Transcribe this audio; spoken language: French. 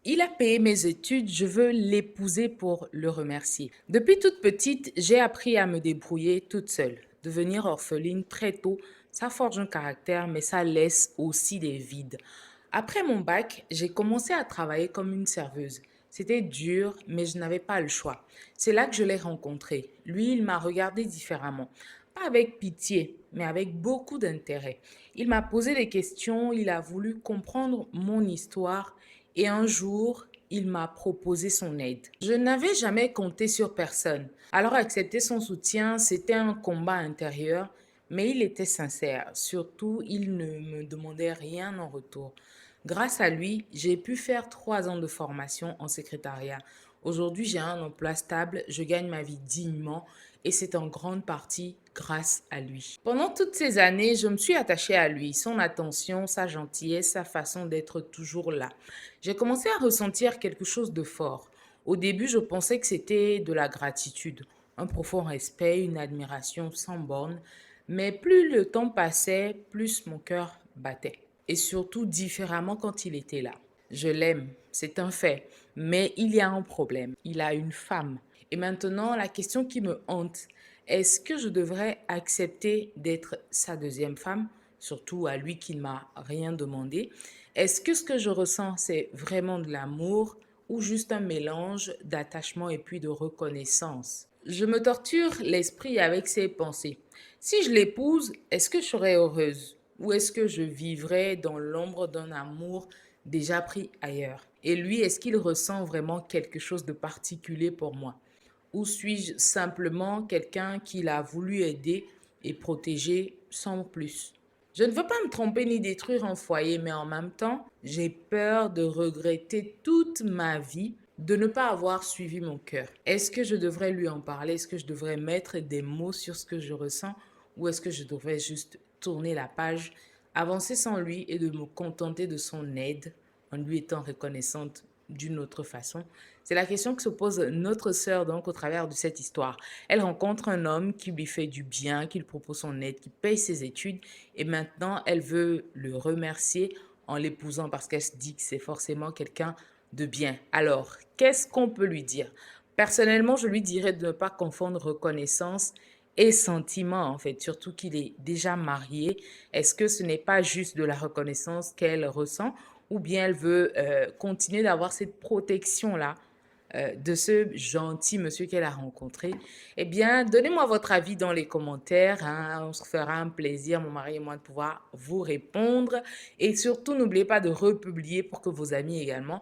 Il a payé mes études, je veux l'épouser pour le remercier. Depuis toute petite, j'ai appris à me débrouiller toute seule. Devenir orpheline très tôt, ça forge un caractère, mais ça laisse aussi des vides. Après mon bac, j'ai commencé à travailler comme une serveuse. C'était dur, mais je n'avais pas le choix. C'est là que je l'ai rencontré. Lui, il m'a regardé différemment. Pas avec pitié, mais avec beaucoup d'intérêt. Il m'a posé des questions, il a voulu comprendre mon histoire et un jour, il m'a proposé son aide. Je n'avais jamais compté sur personne. Alors accepter son soutien, c'était un combat intérieur, mais il était sincère. Surtout, il ne me demandait rien en retour. Grâce à lui, j'ai pu faire 3 ans de formation en secrétariat. Aujourd'hui, j'ai un emploi stable, je gagne ma vie dignement et c'est en grande partie grâce à lui. Pendant toutes ces années, je me suis attachée à lui, son attention, sa gentillesse, sa façon d'être toujours là. J'ai commencé à ressentir quelque chose de fort. Au début, je pensais que c'était de la gratitude, un profond respect, une admiration sans borne, mais plus le temps passait, plus mon cœur battait. Et surtout différemment quand il était là. Je l'aime, c'est un fait, mais il y a un problème. Il a une femme. Et maintenant, la question qui me hante, est-ce que je devrais accepter d'être sa deuxième femme, surtout à lui qui ne m'a rien demandé? Est-ce que ce que je ressens, c'est vraiment de l'amour ou juste un mélange d'attachement et puis de reconnaissance? Je me torture l'esprit avec ces pensées. Si je l'épouse, est-ce que je serai heureuse? Ou est-ce que je vivrai dans l'ombre d'un amour déjà pris ailleurs? Et lui, est-ce qu'il ressent vraiment quelque chose de particulier pour moi? Ou suis-je simplement quelqu'un qu'il a voulu aider et protéger sans plus? Je ne veux pas me tromper ni détruire un foyer, mais en même temps, j'ai peur de regretter toute ma vie de ne pas avoir suivi mon cœur. Est-ce que je devrais lui en parler? Est-ce que je devrais mettre des mots sur ce que je ressens? Ou est-ce que je devrais juste tourner la page, avancer sans lui et de me contenter de son aide en lui étant reconnaissante d'une autre façon? C'est la question que se pose notre sœur donc au travers de cette histoire. Elle rencontre un homme qui lui fait du bien, qui lui propose son aide, qui paye ses études et maintenant elle veut le remercier en l'épousant parce qu'elle se dit que c'est forcément quelqu'un de bien. Alors, qu'est-ce qu'on peut lui dire? Personnellement, je lui dirais de ne pas confondre reconnaissance et sentiment en fait, surtout qu'il est déjà marié. Est-ce que ce n'est pas juste de la reconnaissance qu'elle ressent ou bien elle veut continuer d'avoir cette protection-là de ce gentil monsieur qu'elle a rencontré? Eh bien, donnez-moi votre avis dans les commentaires, hein. On se fera un plaisir, mon mari et moi, de pouvoir vous répondre. Et surtout, n'oubliez pas de republier pour que vos amis également